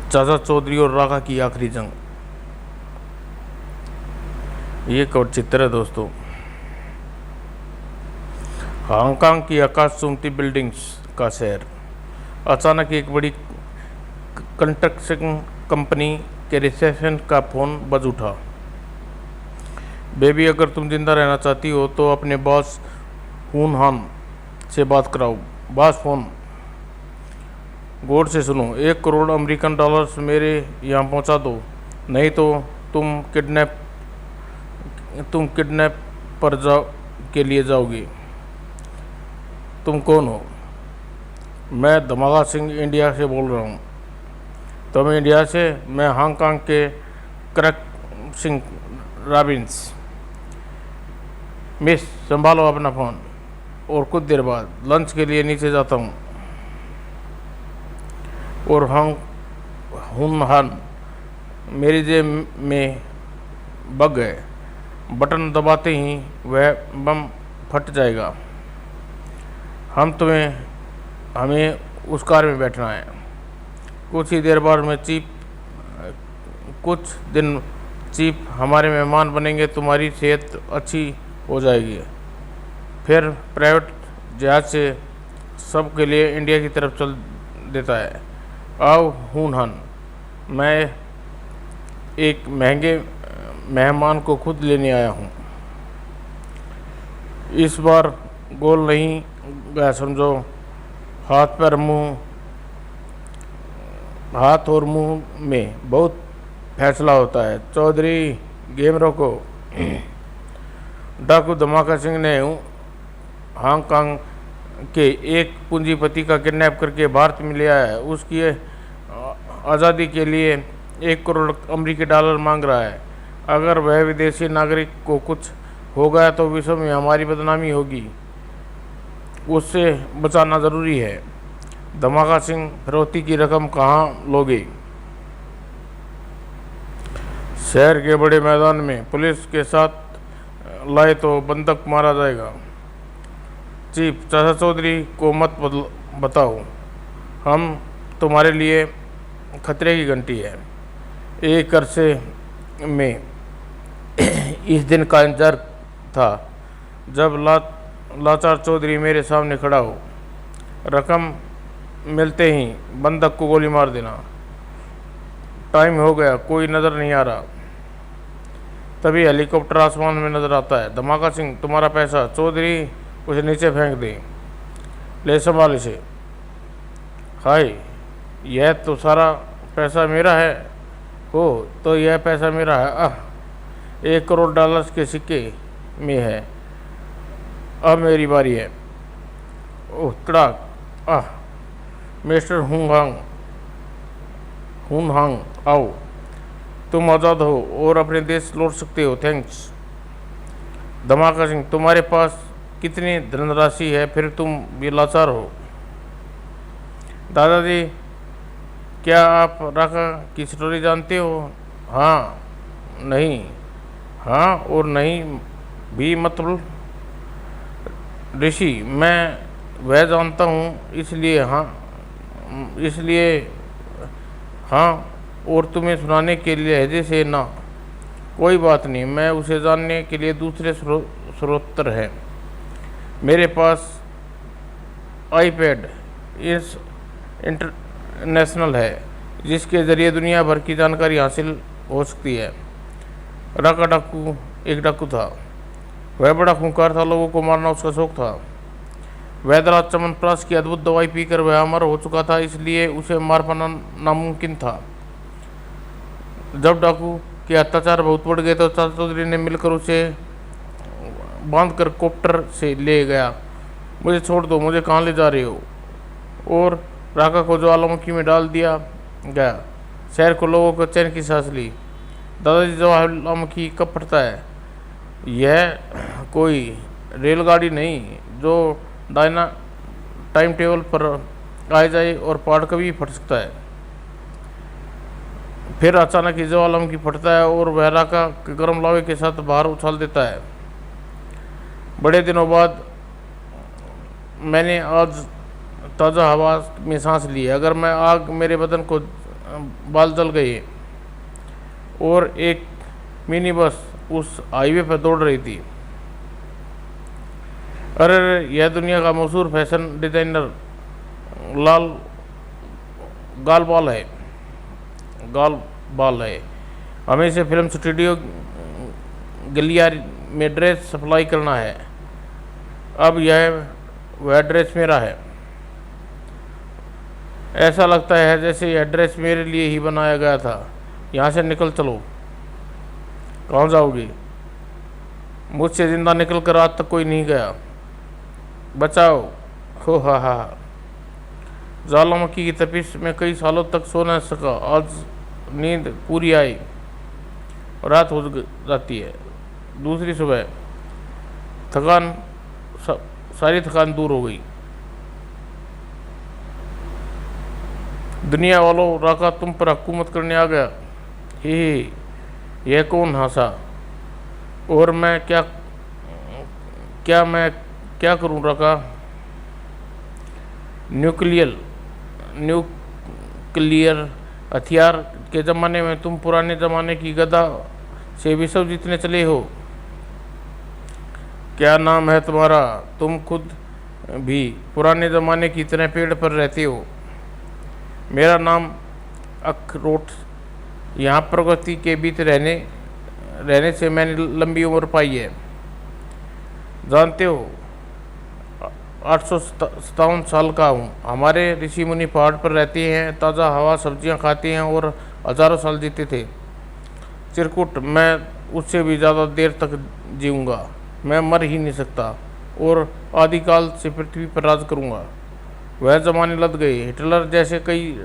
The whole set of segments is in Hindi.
चाचा चौधरी और राका की आखिरी जंग। ये एक और चित्र है दोस्तों। हांगकांग की आकाश चूमती बिल्डिंग्स का शहर। अचानक एक बड़ी कंस्ट्रक्शन कंपनी के रिसेप्शन का फ़ोन बज उठा। बेबी, अगर तुम जिंदा रहना चाहती हो तो अपने बॉस हुन हान से बात कराओ। Boss phone. गौर से सुनो, 1 करोड़ अमेरिकन डॉलर्स मेरे यहाँ पहुँचा दो, नहीं तो तुम किडनैप पर के लिए जाओगे। तुम कौन हो? मैं धमाका सिंह इंडिया से बोल रहा हूँ। तुम इंडिया से? मैं हांगकांग के क्रक सिंह रॉबिन्स। मिस, संभालो अपना फ़ोन, और कुछ देर बाद लंच के लिए नीचे जाता हूँ। और हुन हान मेरी जेब में बग गए। बटन दबाते ही वह बम फट जाएगा। हमें उस कार में बैठना है। कुछ ही देर बाद कुछ दिन चीफ हमारे मेहमान बनेंगे। तुम्हारी सेहत अच्छी हो जाएगी। फिर प्राइवेट जहाज से सबके लिए इंडिया की तरफ चल देता है। आओ हुन हान, मैं एक महंगे मेहमान को खुद लेने आया हूँ। इस बार गोल नहीं गया समझो। हाथ और मुंह में बहुत फैसला होता है। चौधरी, गेम रोको। डाकू धमाका सिंह ने हांगकांग के एक पूंजीपति का किडनैप करके भारत में ले आया है। उसकी आज़ादी के लिए 1 करोड़ अमेरिकी डॉलर मांग रहा है। अगर वह विदेशी नागरिक को कुछ हो गया तो विश्व में हमारी बदनामी होगी। उससे बचाना ज़रूरी है। धमाका सिंह, फिरौती की रकम कहाँ लोगे? शहर के बड़े मैदान में पुलिस के साथ लाए तो बंदूक मारा जाएगा। चीफ, चाचा चौधरी को मत बताओ। हम तुम्हारे लिए खतरे की घंटी है। एक अरसे में इस दिन का इंतजार था जब लाचार चौधरी मेरे सामने खड़ा हो। रकम मिलते ही बंदूक को गोली मार देना। टाइम हो गया, कोई नज़र नहीं आ रहा। तभी हेलीकॉप्टर आसमान में नज़र आता है। धमाका सिंह, तुम्हारा पैसा। चौधरी, उसे नीचे फेंक दे। ले संभाल इसे। हाय, यह तो सारा पैसा मेरा है। हो तो यह पैसा मेरा है। 1 करोड़ डॉलर्स के सिक्के में है। अब मेरी बारी है। ओह तड़ाक। मिस्टर हुन हांग, आओ। तुम आज़ाद हो और अपने देश लौट सकते हो। थैंक्स। धमाका सिंह, तुम्हारे पास कितनी धनराशि है फिर तुम भी लाचार हो? दादाजी, क्या आप राका की स्टोरी जानते हो? हाँ, नहीं, हाँ और नहीं भी मतलब ऋषि, मैं वह जानता हूँ इसलिए हाँ और तुम्हें सुनाने के लिए लहजे से ना। कोई बात नहीं, मैं उसे जानने के लिए दूसरे स्रोत है। मेरे पास आईपैड इस इंटरनेशनल है जिसके ज़रिए दुनिया भर की जानकारी हासिल हो सकती है। राका डाकू एक डाकू था। वह बड़ा खूंखार था। लोगों को मारना उसका शौक था। वैद्यराज च्यवनप्राश की अद्भुत दवाई पीकर वह अमर हो चुका था, इसलिए उसे मार पाना नामुमकिन था। जब डाकू के अत्याचार बहुत बढ़ गए तो चाचा चौधरी ने मिलकर उसे बांधकर कॉप्टर से ले गया। मुझे छोड़ दो, मुझे कहाँ ले जा रहे हो? और राका को ज्वालामुखी में डाल दिया गया। शहर को लोगों को चैन की सांस ली। दादाजी, ज्वालामुखी कब फटता है? यह कोई रेलगाड़ी नहीं जो टाइम टेबल पर आ जाए और पहाड़ कभी फट सकता है। फिर अचानक ही ज्वालामुखी फटता है और वह राका के गर्म लावे के साथ बाहर उछाल देता है। बड़े दिनों बाद मैंने आज ताज़ा हवा में सांस ली। अगर मैं आग मेरे बदन को बाल जल गए और एक मिनी बस उस हाईवे पर दौड़ रही थी। अरे यह दुनिया का मशहूर फैशन डिज़ाइनर लाल गालबाल है, गालबाल है। हमें इसे फिल्म स्टूडियो गलियार में ड्रेस सप्लाई करना है। अब यह वह ड्रेस मेरा है। ऐसा लगता है जैसे यह ड्रेस मेरे लिए ही बनाया गया था। यहाँ से निकल चलो। कहाँ जाओगी? मुझसे ज़िंदा निकल कर आज तक कोई नहीं गया। बचाओ। हो हा। ज्वालामुखी की तपिश में कई सालों तक सो न सका। आज नींद पूरी आई, रात हो जाती है। दूसरी सुबह सारी थकान दूर हो गई। दुनिया वालों, राका तुम पर हुकूमत करने आ गया। ही यह कौन हंसा? और मैं क्या करूं राका? न्यूक्लियर हथियार के ज़माने में तुम पुराने ज़माने की गदा से विश्व जीतने चले हो। क्या नाम है तुम्हारा? तुम खुद भी पुराने ज़माने की तरह पेड़ पर रहते हो। मेरा नाम अखरोट। यहाँ प्रगति के बीच रहने से मैंने लंबी उम्र पाई है। जानते हो, 857 साल का हूँ। हमारे ऋषि मुनि पहाड़ पर रहते हैं, ताज़ा हवा सब्जियाँ खाते हैं और हज़ारों साल जीते थे। चिरकुट, मैं उससे भी ज़्यादा देर तक जीऊँगा। मैं मर ही नहीं सकता और आदिकाल से पृथ्वी पर राज करूँगा। वह ज़माने लद गए। हिटलर जैसे कई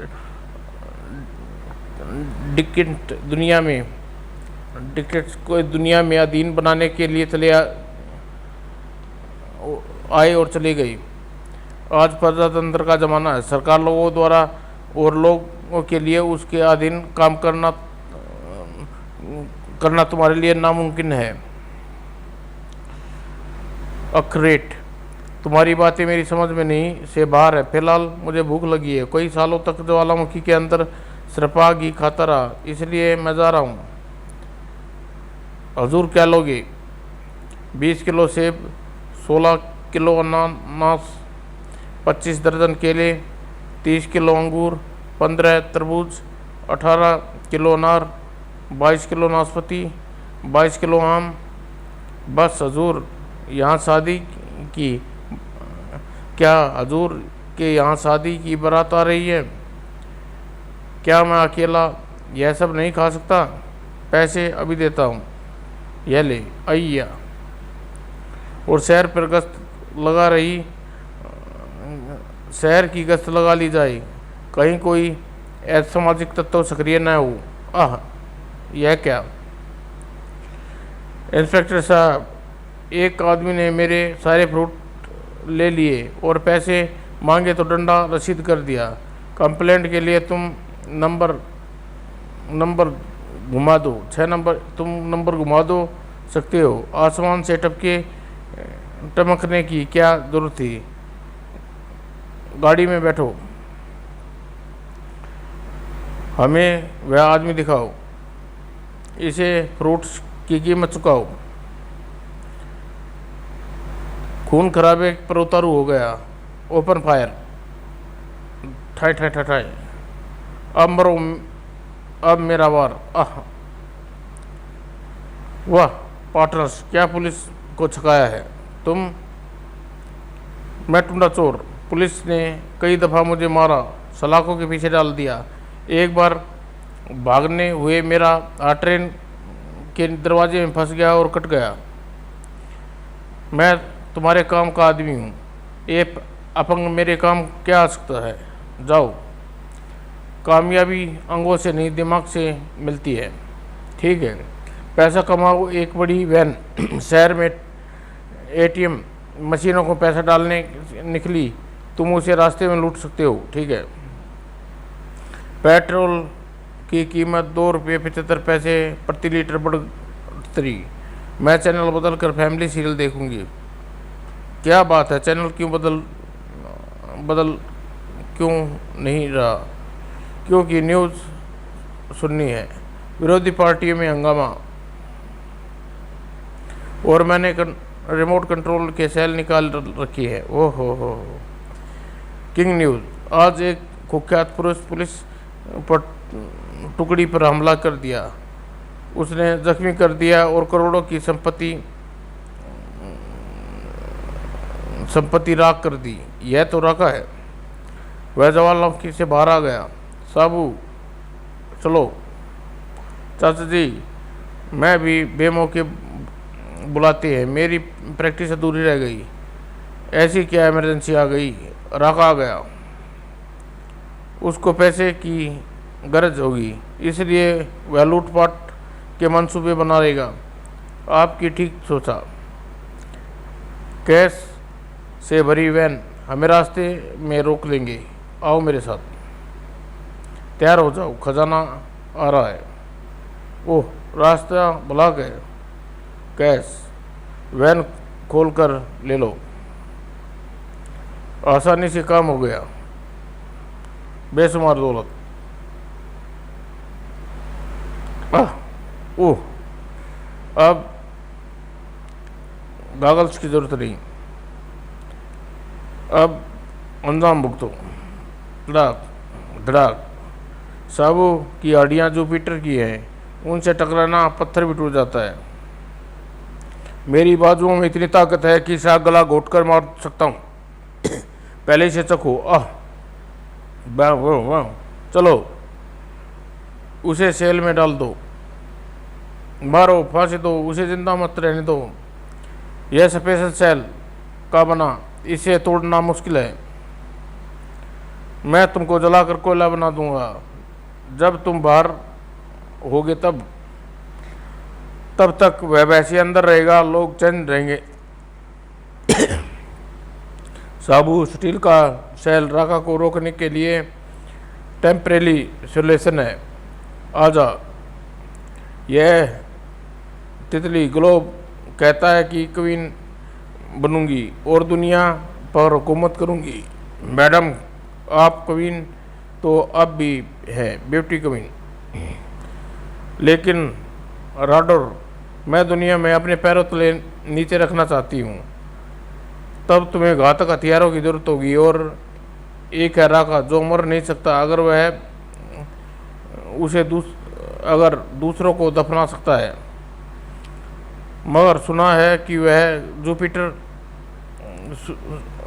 डिक्टेट को दुनिया में अधीन बनाने के लिए चले आए और चले गए। आज प्रजातंत्र का ज़माना है। सरकार लोगों द्वारा और लोगों के लिए उसके अधीन काम करना तुम्हारे लिए नामुमकिन है। अखरेट, तुम्हारी बातें मेरी समझ में नहीं से बाहर है। फिलहाल मुझे भूख लगी है। कई सालों तक ज्वालामुखी के अंदर सरपा घी खाता रहा, इसलिए मैं जा रहा हूँ। हजूर क्या लोगे? 20 किलो सेब, 16 किलो अनानास, 25 दर्जन केले, 30 किलो अंगूर, 15 तरबूज, 18 किलो अनार, 22 किलो नाशपाती, 22 किलो आम। बस हजूर, यहाँ शादी की क्या हजूर के यहाँ शादी की बारात आ रही है? क्या मैं अकेला यह सब नहीं खा सकता? पैसे अभी देता हूँ। यह ले आइया। और शहर की गश्त लगा ली जाए, कहीं कोई असामाजिक तत्व सक्रिय न हो। आह, यह क्या? इंस्पेक्टर साहब, एक आदमी ने मेरे सारे फ्रूट ले लिए और पैसे मांगे तो डंडा रसीद कर दिया। कंप्लेंट के लिए तुम नंबर घुमा दो। 6 नंबर तुम नंबर घुमा दो सकते हो। आसमान से टमकने की क्या जरूरत थी? गाड़ी में बैठो, हमें वह आदमी दिखाओ। इसे फ्रूट्स की कीमत चुकाओ। खून खराबे पर उतारू हो गया। Open fire. ठाई। अब मरो, अब मेरा वार। आह, वाह पार्टनर्स, क्या पुलिस को छकाया है मैं टुंडा चोर। पुलिस ने कई दफ़ा मुझे मारा, सलाखों के पीछे डाल दिया। एक बार भागने हुए मेरा ट्रेन के दरवाजे में फंस गया और कट गया। मैं तुम्हारे काम का आदमी हूँ। ये अपंग मेरे काम क्या आ सकता है? जाओ। कामयाबी अंगों से नहीं, दिमाग से मिलती है। ठीक है, पैसा कमाओ। एक बड़ी वैन शहर में एटीएम मशीनों को पैसा डालने निकली। तुम उसे रास्ते में लूट सकते हो। ठीक है। पेट्रोल की कीमत 2 रुपये 75 पैसे प्रति लीटर बढ़ उतरी। मैं चैनल बदल कर फैमिली सीरियल देखूंगी। क्या बात है, चैनल क्यों बदल क्यों नहीं रहा? क्योंकि न्यूज़ सुननी है। विरोधी पार्टियों में हंगामा और मैंने रिमोट कंट्रोल के सेल निकाल रखी है। ओह हो। किंग न्यूज़, आज एक कुख्यात पुलिस टुकड़ी पर हमला कर दिया। उसने जख्मी कर दिया और करोड़ों की संपत्ति राख कर दी। यह तो रखा है। वह जवानों से बाहर आ गया। साबू चलो। चाचा जी, मैं भी बेमौके बुलाते हैं, मेरी प्रैक्टिस अधूरी रह गई। ऐसी क्या इमरजेंसी आ गई? राका आ गया, उसको पैसे की गरज होगी, इसलिए वह लूटपाट के मंसूबे बना रहेगा। आपकी ठीक सोचा। कैश से भरी वैन हमें रास्ते में रोक लेंगे। आओ मेरे साथ। तैयार हो जाओ, खजाना आ रहा है। ओह, रास्ता ब्लॉक है। कैश वैन खोल कर ले लो। आसानी से काम हो गया। बेशुमार दौलत। ओह, अब गॉगल्स की जरूरत नहीं। अब अंजाम भुगतो। धड़ाक धड़ाक। साबू की हड्डियाँ जुपिटर की हैं, उनसे टकराना पत्थर भी टूट जाता है। मेरी बाजुओं में इतनी ताकत है कि शायद गला घोट कर मार सकता हूँ। पहले से चखो। वाह। चलो, उसे सेल में डाल दो। मारो, फांसी दो, उसे जिंदा मत रहने दो। यह स्पेशल सेल का बना, इसे तोड़ना मुश्किल है। मैं तुमको जलाकर कोयला बना दूंगा। जब तुम बाहर होगे तब तक वह वैसे अंदर रहेगा, लोग चैन रहेंगे। साबू स्टील का सेल राका को रोकने के लिए टेम्परेरी सोल्यूशन है। आजा। यह तितली ग्लोब कहता है कि क्वीन बनूंगी और दुनिया पर हुकूमत करूंगी। मैडम, आप क्वीन तो अब भी है, ब्यूटी क्वीन। लेकिन राडोर, मैं दुनिया में अपने पैरों तले नीचे रखना चाहती हूँ। तब तुम्हें घातक हथियारों की जरूरत होगी, और एक है राका जो मर नहीं सकता अगर वह उसे अगर दूसरों को दफना सकता है। मगर सुना है कि वह जुपिटर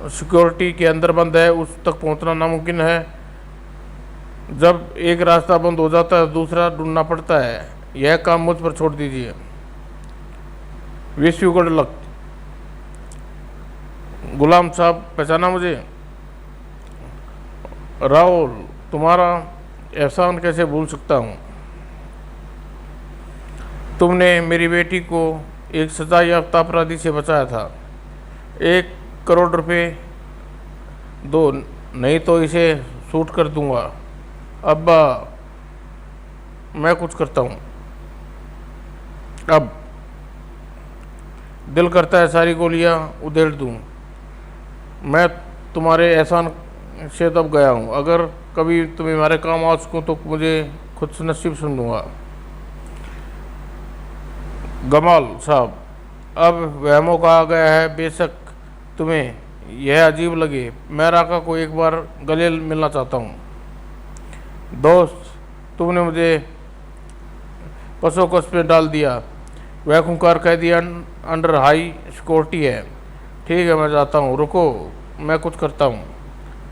सिक्योरिटी के अंदर बंद है, उस तक पहुंचना नामुमकिन है। जब एक रास्ता बंद हो जाता है दूसरा ढूंढना पड़ता है। यह काम मुझ पर छोड़ दीजिए। Wish you good luck. Ghulam Sahab, पहचाना मुझे? राहुल, तुम्हारा एहसान कैसे भूल सकता हूँ। तुमने मेरी बेटी को एक सजा याफ्ता अपराधी से बचाया था। 1 करोड़ रुपए दो, नहीं तो इसे शूट कर दूंगा। अब्बा, मैं कुछ करता हूँ। अब दिल करता है सारी गोलियां उधेड़ दूं। मैं तुम्हारे एहसान से तब गया हूँ। अगर कभी तुम्हें हमारे काम आ सकूँ तो मुझे खुद से नसीब समझूंगा। गमाल साहब, अब वह मौका आ गया है। बेशक तुम्हें यह अजीब लगे, मैं राका को एक बार गले मिलना चाहता हूँ। दोस्त, तुमने मुझे पसोकस पे डाल दिया। वह खूंखार कैदी अंडर हाई सिक्योरिटी है। ठीक है, मैं जाता हूँ। रुको, मैं कुछ करता हूँ।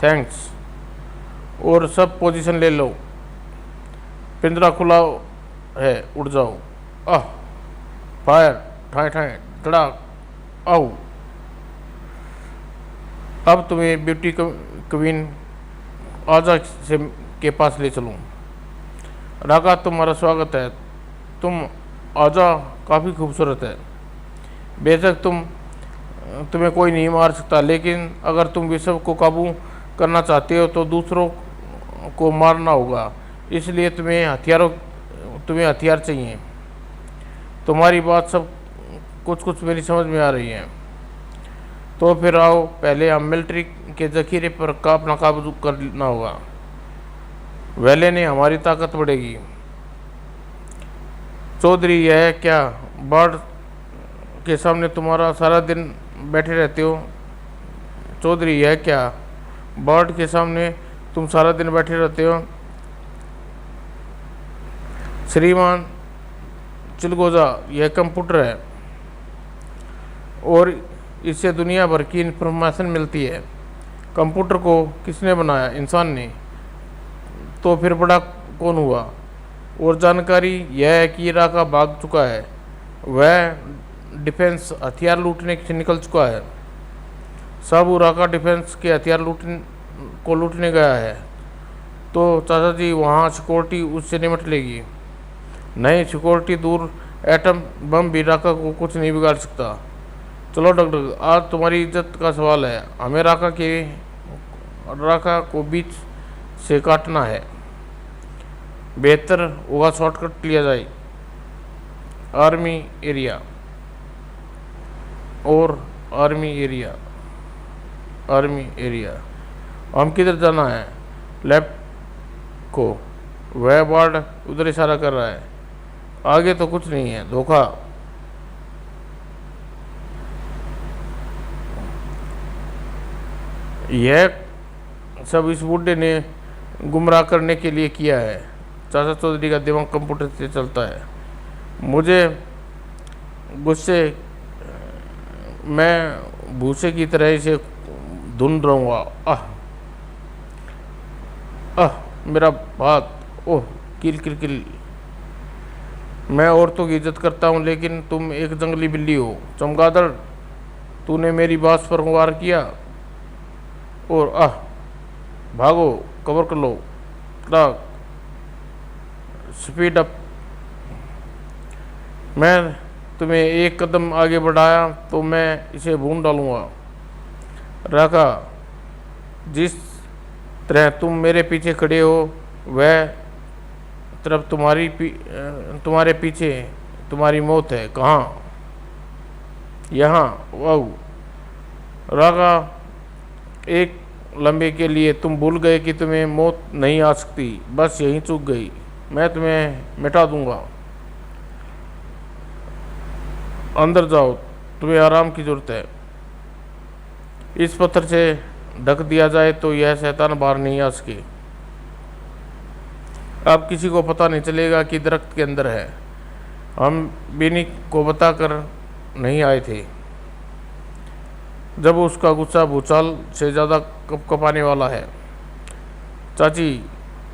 थैंक्स। और सब पोजीशन ले लो। पिंजरा खुला है, उड़ जाओ। फायर, ठाए ठाए, धड़ाक, आओ। अब तुम्हें ब्यूटी क्वीन आजा से के पास ले चलूँ। राका, तुम्हारा स्वागत है। तुम आजा काफ़ी खूबसूरत है। बेशक तुम्हें कोई नहीं मार सकता, लेकिन अगर तुम विश्व को काबू करना चाहते हो तो दूसरों को मारना होगा। इसलिए तुम्हें हथियार चाहिए। तुम्हारी बात सब कुछ मेरी समझ में आ रही है। तो फिर आओ, पहले हम मिलिट्री के जखीरे पर अपना काबू करना होगा। वेले ने हमारी ताकत बढ़ेगी। चौधरी यह क्या, बाढ़ के सामने तुम्हारा सारा दिन बैठे रहते हो। चौधरी यह क्या, बाढ़ के सामने तुम सारा दिन बैठे रहते हो। श्रीमान चिलगोजा, यह कंप्यूटर है और इससे दुनिया भर की इंफॉर्मेशन मिलती है। कंप्यूटर को किसने बनाया, इंसान ने, तो फिर बड़ा कौन हुआ। और जानकारी यह है कि इराक भाग चुका है, वह डिफेंस हथियार लूटने से निकल चुका है। सब इराक डिफेंस के हथियार लूटने गया है। तो चाचा जी वहाँ सिक्योरिटी उससे निपट लेगी। नहीं, सिक्योरिटी दूर, एटम बम भी इराक को कुछ नहीं बिगाड़ सकता। चलो डॉक्टर, आज तुम्हारी इज्जत का सवाल है, हमें राका को बीच से काटना है। बेहतर होगा शॉर्टकट लिया जाए, आर्मी एरिया और आर्मी एरिया। हम किधर जाना है, लेफ्ट को। वह बार्ड उधर इशारा कर रहा है, आगे तो कुछ नहीं है, धोखा। यह सब इस बूढ़े ने गुमराह करने के लिए किया है। चाचा चौधरी का दिमाग कंप्यूटर से चलता है। मुझे गुस्से, मैं भूसे की तरह इसे ढूंढ रहूँगा। मेरा हाथ, ओह, किल किल किल। मैं औरतों की इज्जत करता हूँ, लेकिन तुम एक जंगली बिल्ली हो। चमगादड़, तूने मेरी बात पर वार किया। और भागो, कवर कर लो, क्राक, स्पीड अप। मैं तुम्हें एक कदम आगे बढ़ाया तो मैं इसे भून डालूंगा। राका, जिस तरह तुम मेरे पीछे खड़े हो, वह तरफ तुम्हारे पीछे तुम्हारी मौत है। कहाँ? यहाँ। वाह राका, एक लम्हे के लिए तुम भूल गए कि तुम्हें मौत नहीं आ सकती, बस यहीं चूक गई। मैं तुम्हें मिटा दूंगा। अंदर जाओ, तुम्हें आराम की जरूरत है। इस पत्थर से ढक दिया जाए तो यह शैतान बाहर नहीं आ सके। अब किसी को पता नहीं चलेगा कि दरख्त के अंदर है। हम बेनी को बताकर नहीं आए थे। जब उसका गुस्सा भूचाल से ज़्यादा कपकपाने वाला है। चाची,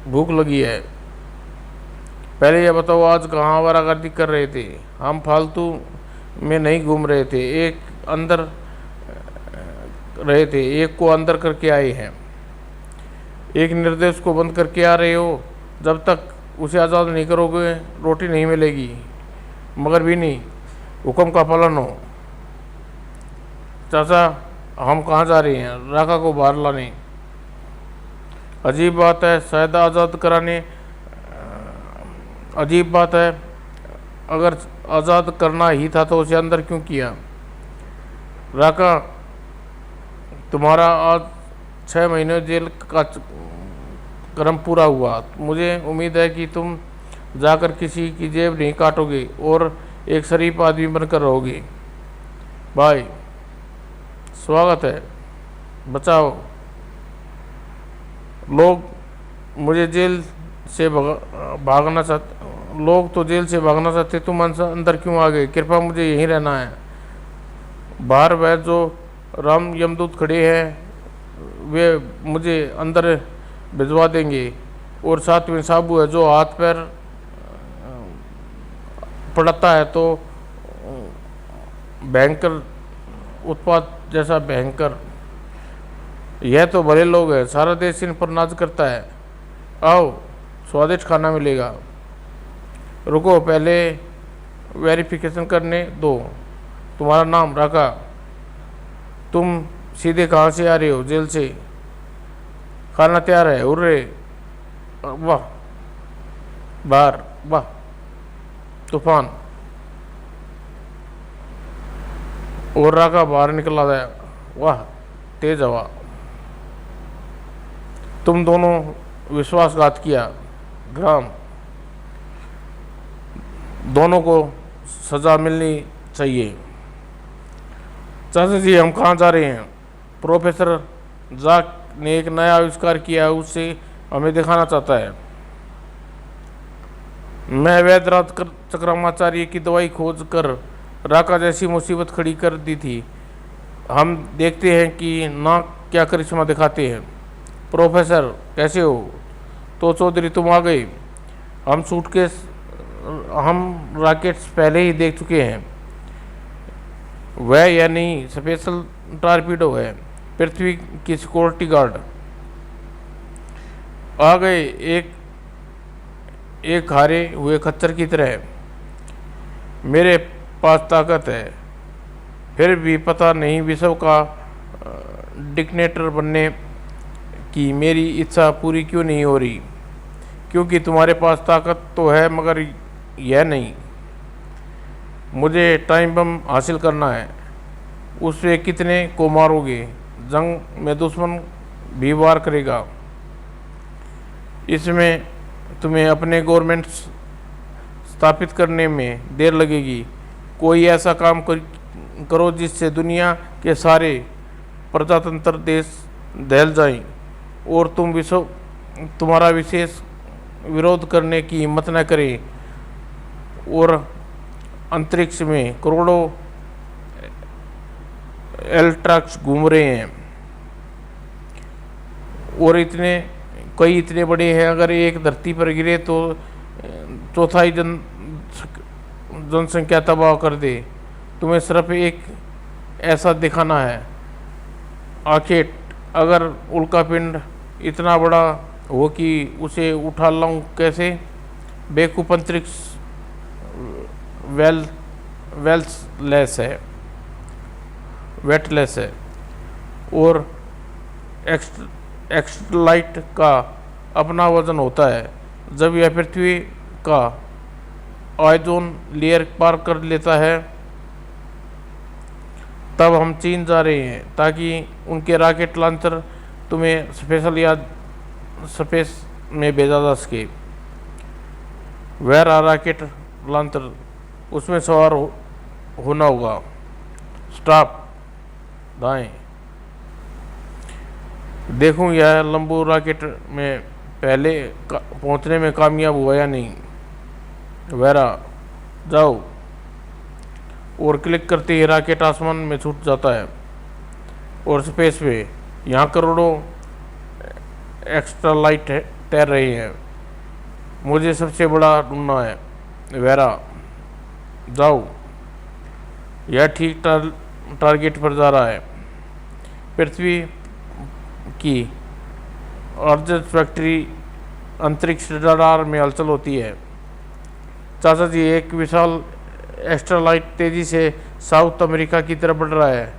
भूख लगी है। पहले यह बताओ, आज कहाँ आवारागर्दी कर रहे थे? हम फालतू में नहीं घूम रहे थे, एक को अंदर करके आए हैं। एक निर्देश को बंद करके आ रहे हो। जब तक उसे आज़ाद नहीं करोगे रोटी नहीं मिलेगी। मगर भी नहीं, हुक्म का पालन हो। चाचा, हम कहाँ जा रहे हैं? राका को बाहर लाने। अजीब बात है, शायद आज़ाद कराने। अजीब बात है, अगर आज़ाद करना ही था तो उसे अंदर क्यों किया? राका, तुम्हारा आज 6 महीने जेल का क्रम पूरा हुआ। मुझे उम्मीद है कि तुम जाकर किसी की जेब नहीं काटोगे और एक शरीफ आदमी बनकर रहोगे। भाई, स्वागत है, बचाओ। लोग मुझे जेल से भागना चाहते, लोग तो जेल से भागना चाहते, तुम अंदर क्यों आ गए? कृपया मुझे यहीं रहना है। बाहर वह जो राम यमदूत खड़े हैं वे मुझे अंदर भिजवा देंगे। और साथ में साबू है जो हाथ पैर पड़ता है तो भयंकर उत्पात जैसा भयंकर। यह तो भले लोग हैं, सारा देश इन पर नाज करता है। आओ, स्वादिष्ट खाना मिलेगा। रुको, पहले वेरिफिकेशन करने दो। तुम्हारा नाम? राका। तुम सीधे कहाँ से आ रहे हो? जेल से। खाना तैयार है। उर्रे, वाह, बाहर, वाह, तूफान। और राका बाहर निकला गया। वाह, तेज हवा। तुम दोनों विश्वासघात किया। ग्राम, दोनों को सज़ा मिलनी चाहिए। चाचा जी, हम कहाँ जा रहे हैं? प्रोफेसर जाक ने एक नया आविष्कार किया है, उससे हमें दिखाना चाहता है। मैं वैद्यनाथ चक्रमाचार्य की दवाई खोज कर राका जैसी मुसीबत खड़ी कर दी थी। हम देखते हैं कि ना क्या करिश्मा दिखाते हैं। प्रोफेसर कैसे हो? तो चौधरी तुम आ गए। हम रॉकेट्स पहले ही देख चुके हैं। वह या नहीं स्पेशल टॉर्पीडो है, पृथ्वी की सिक्योरिटी गार्ड आ गए, एक हारे हुए खच्चर की तरह। मेरे पास ताकत है, फिर भी पता नहीं विश्व का डिक्टेटर बनने की मेरी इच्छा पूरी क्यों नहीं हो रही। क्योंकि तुम्हारे पास ताकत तो है मगर यह नहीं। मुझे टाइम बम हासिल करना है। उससे कितने को मारोगे? जंग में दुश्मन भी वार करेगा। इसमें तुम्हें अपने गवर्नमेंट स्थापित करने में देर लगेगी। कोई ऐसा काम करो जिससे दुनिया के सारे प्रजातंत्र देश दहल जाएं और तुम्हारा विशेष विरोध करने की हिम्मत न करे। और अंतरिक्ष में करोड़ों एल्ट्राक्स घूम रहे हैं और कई इतने बड़े हैं, अगर एक धरती पर गिरे तो चौथाई जनसंख्या तबाह कर दे। तुम्हें सिर्फ एक ऐसा दिखाना है। आखिर अगर उल्कापिंड इतना बड़ा हो कि उसे उठा लाऊं कैसे? बेवकूफ अंतरिक्ष वेटलेस है और एक्सलाइट का अपना वजन होता है। जब यह पृथ्वी का ओजोन लेयर पार कर लेता है तब हम चीन जा रहे हैं ताकि उनके रॉकेट लॉन्चर तुम्हें स्पेस में भेजा जा सके। वह रॉकेट लॉन्चर, उसमें सवार होना होगा। स्टॉप, दाएं। देखूं यह लंबू रॉकेट में पहले पहुंचने में कामयाब हुआ या नहीं। वेरा, जाओ। और क्लिक करते ही रॉकेट आसमान में छूट जाता है और स्पेस में यहाँ करोड़ों एक्स्ट्रा लाइट तैर रही हैं। मुझे सबसे बड़ा ढूंढना है। वेरा, जाओ। यह ठीक टारगेट पर जा रहा है। पृथ्वी की अर्ज फैक्ट्री अंतरिक्ष रडार में हलचल होती है। चाचा जी, एक विशाल एक्स्ट्रालाइट तेजी से साउथ अमेरिका की तरफ बढ़ रहा है।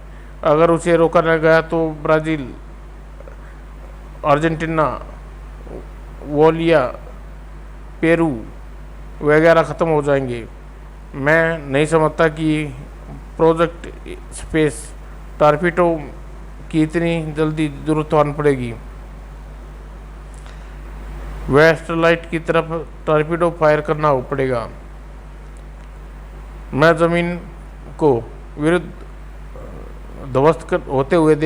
अगर उसे रोका न गया तो ब्राज़ील, अर्जेंटीना, वोलिया, पेरू वगैरह ख़त्म हो जाएंगे। मैं नहीं समझता कि प्रोजेक्ट स्पेस टॉर्पीडो की इतनी जल्दी जरूरत आन पड़ेगी। वह एस्ट्रोलाइट की तरफ टॉर्पीडो फायर करना पड़ेगा। मैं ज़मीन को विरुद्ध ध्वस्त होते हुए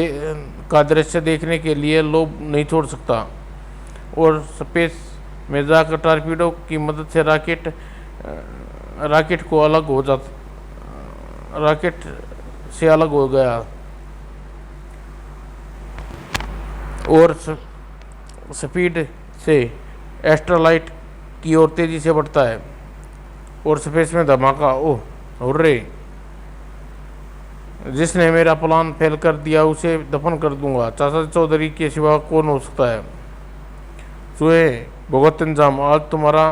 का दृश्य देखने के लिए लोभ नहीं छोड़ सकता और स्पेस में जाकर टॉर्पीडो की मदद से रॉकेट से अलग हो गया और स्पीड से एस्ट्रोलाइट की ओर तेजी से बढ़ता है और स्पेस में धमाका। ओह हुर्रे! जिसने मेरा प्लान फेल कर दिया उसे दफन कर दूंगा। चाचा चौधरी के सिवा कौन हो सकता है? चूहे, भुगत इंजाम। आज तुम्हारा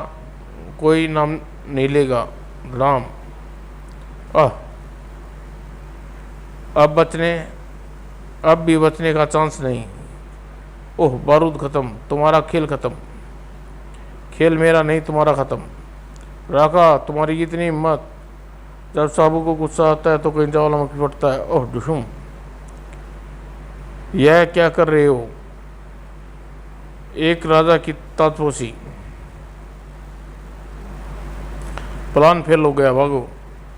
कोई नाम नहीं लेगा राम। अब भी बचने का चांस नहीं। ओह, बारूद ख़त्म। तुम्हारा खेल ख़त्म। खेल मेरा नहीं, तुम्हारा ख़त्म। राका, तुम्हारी इतनी हिम्मत! जब साबू को गुस्सा आता है तो कहीं ज्वालामुखी फटता है। ओह दुशुम, यह क्या कर रहे हो? एक राजा की ताजपोशी। प्लान फेल हो गया, भागो,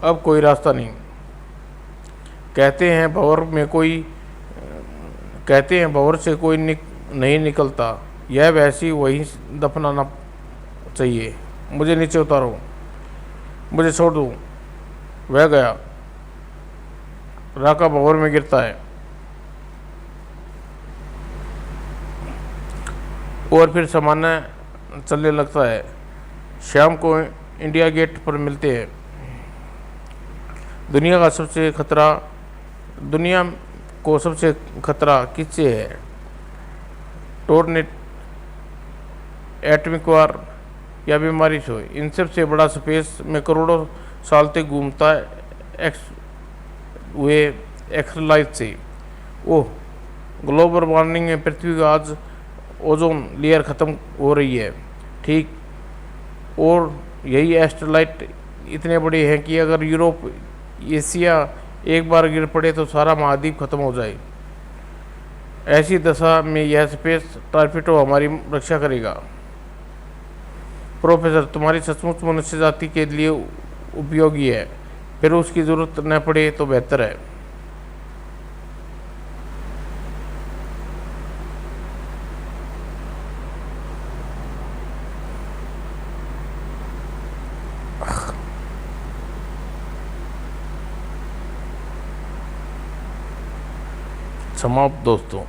अब कोई रास्ता नहीं। कहते हैं भंवर से कोई नहीं निकलता, यह वैसी वहीं दफनाना चाहिए। मुझे नीचे उतारो, मुझे छोड़ दो। वह गया। राका भंवर में गिरता है और फिर सामान्य चलने लगता है। शाम को इंडिया गेट पर मिलते हैं। दुनिया को सबसे खतरा किससे है? टोर्नेट, एटमिक वार या बीमारी से? इन सब से बड़ा स्पेस में करोड़ों साल तक घूमता है हुए एक्सलाइट से। ओह, ग्लोबल वार्मिंग में पृथ्वी का आज ओजोन लेयर ख़त्म हो रही है। ठीक, और यही एस्ट्रोलाइट इतने बड़े हैं कि अगर यूरोप, एशिया एक बार गिर पड़े तो सारा महाद्वीप खत्म हो जाए। ऐसी दशा में यह स्पेस टॉर्पेडो हमारी रक्षा करेगा। प्रोफेसर, तुम्हारी सचमुच मनुष्य जाति के लिए उपयोगी है, फिर उसकी ज़रूरत न पड़े तो बेहतर है। समाप्त दोस्तों।